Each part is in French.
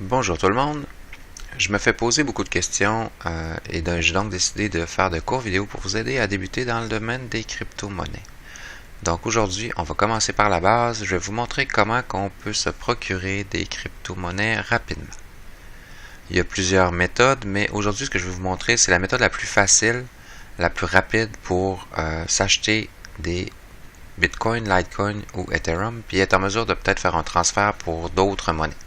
Bonjour tout le monde. Je me fais poser beaucoup de questions et j'ai donc décidé de faire de courtes vidéos pour vous aider à débuter dans le domaine des crypto-monnaies. Donc aujourd'hui, on va commencer par la base. Je vais vous montrer comment on peut se procurer des crypto-monnaies rapidement. Il y a plusieurs méthodes, mais aujourd'hui, ce que je vais vous montrer, c'est la méthode la plus facile, la plus rapide pour s'acheter des Bitcoin, Litecoin ou Ethereum, puis être en mesure de peut-être faire un transfert pour d'autres monnaies.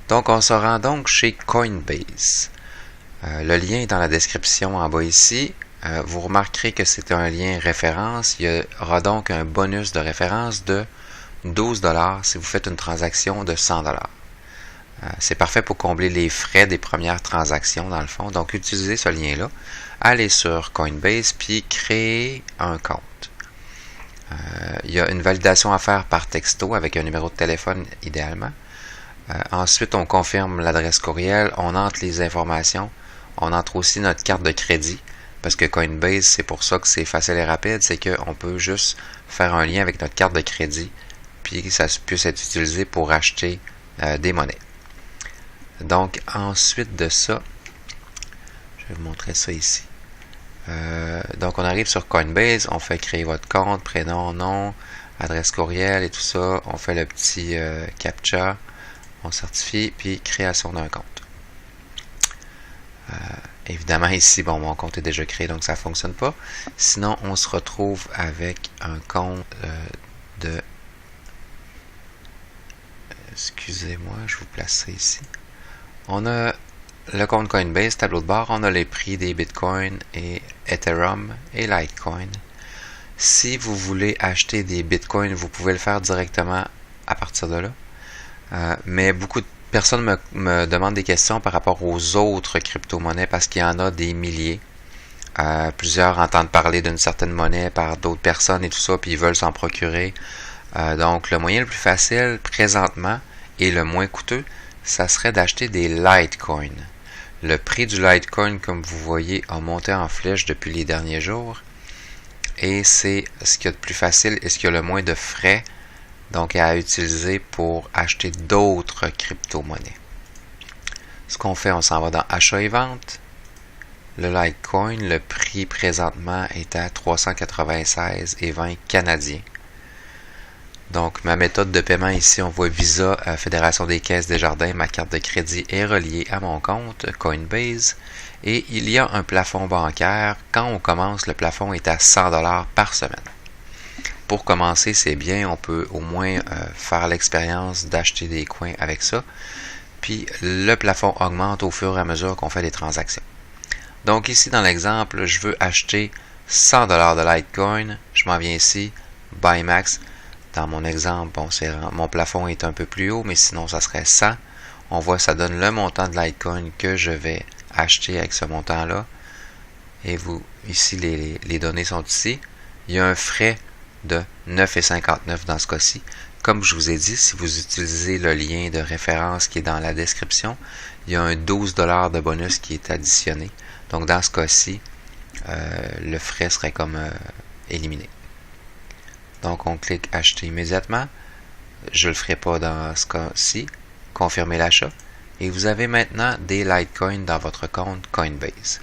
Donc, on se rend donc chez Coinbase. Le lien est dans la description en bas ici. Vous remarquerez que c'est un lien référence. Il y aura donc un bonus de référence de 12 $ si vous faites une transaction de 100 $. C'est parfait pour combler les frais des premières transactions dans le fond. Donc, utilisez ce lien-là. Allez sur Coinbase puis créez un compte. Il y a une validation à faire par texto avec un numéro de téléphone idéalement. Ensuite, on confirme l'adresse courriel, on entre les informations, on entre aussi notre carte de crédit, parce que Coinbase, c'est pour ça que c'est facile et rapide, c'est qu'on peut juste faire un lien avec notre carte de crédit, puis ça puisse être utilisé pour acheter des monnaies. Donc, ensuite de ça, je vais vous montrer ça ici. Donc, on arrive sur Coinbase, on fait créer votre compte, prénom, nom, adresse courriel et tout ça, on fait le petit CAPTCHA. On certifie, puis création d'un compte. Évidemment, ici, bon, mon compte est déjà créé, donc ça ne fonctionne pas. Sinon, on se retrouve avec un compte de... Excusez-moi, je vous place ça ici. On a le compte Coinbase, tableau de bord. On a les prix des Bitcoin et Ethereum et Litecoin. Si vous voulez acheter des Bitcoin, vous pouvez le faire directement à partir de là. Mais beaucoup de personnes me demandent des questions par rapport aux autres crypto-monnaies parce qu'il y en a des milliers. Plusieurs entendent parler d'une certaine monnaie par d'autres personnes et tout ça, puis ils veulent s'en procurer. Donc, le moyen le plus facile présentement et le moins coûteux, ça serait d'acheter des Litecoin. Le prix du Litecoin, comme vous voyez, a monté en flèche depuis les derniers jours. Et c'est ce qu'il y a de plus facile et ce qui a le moins de frais. Donc, à utiliser pour acheter d'autres crypto-monnaies. Ce qu'on fait, on s'en va dans achat et vente. Le Litecoin, le prix présentement est à 396,20 canadiens. Donc, ma méthode de paiement ici, on voit Visa, Fédération des Caisses Desjardins. Ma carte de crédit est reliée à mon compte Coinbase. Et il y a un plafond bancaire. Quand on commence, le plafond est à 100 $ par semaine. Pour commencer, c'est bien, on peut au moins faire l'expérience d'acheter des coins avec ça. Puis le plafond augmente au fur et à mesure qu'on fait des transactions. Donc ici, dans l'exemple, je veux acheter 100 $ de Litecoin. Je m'en viens ici, Buy Max. Dans mon exemple, bon, mon plafond est un peu plus haut, mais sinon, ça serait 100. On voit, ça donne le montant de Litecoin que je vais acheter avec ce montant-là. Et vous, ici, les données sont ici. Il y a un frais de 9,59 dans ce cas-ci. Comme je vous ai dit, si vous utilisez le lien de référence qui est dans la description, il y a un 12 $ de bonus qui est additionné. Donc dans ce cas-ci, le frais serait comme éliminé. Donc on clique acheter immédiatement. Je ne le ferai pas dans ce cas-ci. Confirmer l'achat. Et vous avez maintenant des Litecoin dans votre compte Coinbase.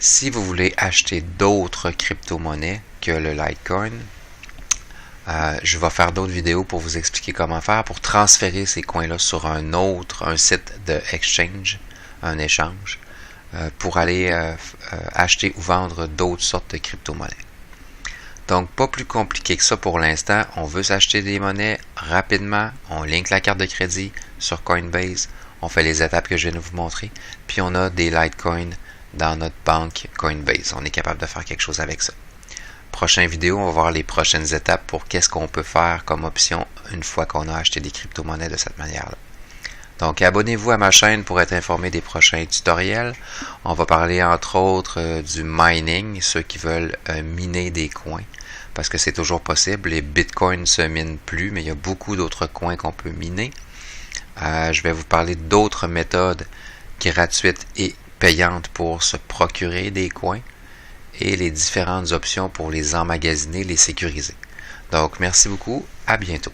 Si vous voulez acheter d'autres crypto-monnaies que le Litecoin, je vais faire d'autres vidéos pour vous expliquer comment faire pour transférer ces coins-là sur un site de exchange, un échange, pour aller acheter ou vendre d'autres sortes de crypto-monnaies. Donc, pas plus compliqué que ça pour l'instant. On veut s'acheter des monnaies rapidement. On link la carte de crédit sur Coinbase. On fait les étapes que je viens de vous montrer. Puis, on a des Litecoin dans notre banque Coinbase. On est capable de faire quelque chose avec ça. Prochaine vidéo, on va voir les prochaines étapes pour qu'est-ce qu'on peut faire comme option une fois qu'on a acheté des crypto-monnaies de cette manière-là. Donc, abonnez-vous à ma chaîne pour être informé des prochains tutoriels. On va parler entre autres du mining, ceux qui veulent miner des coins, parce que c'est toujours possible. Les bitcoins ne se minent plus, mais il y a beaucoup d'autres coins qu'on peut miner. Je vais vous parler d'autres méthodes gratuites et payantes pour se procurer des coins et les différentes options pour les emmagasiner, les sécuriser. Donc, merci beaucoup. À bientôt.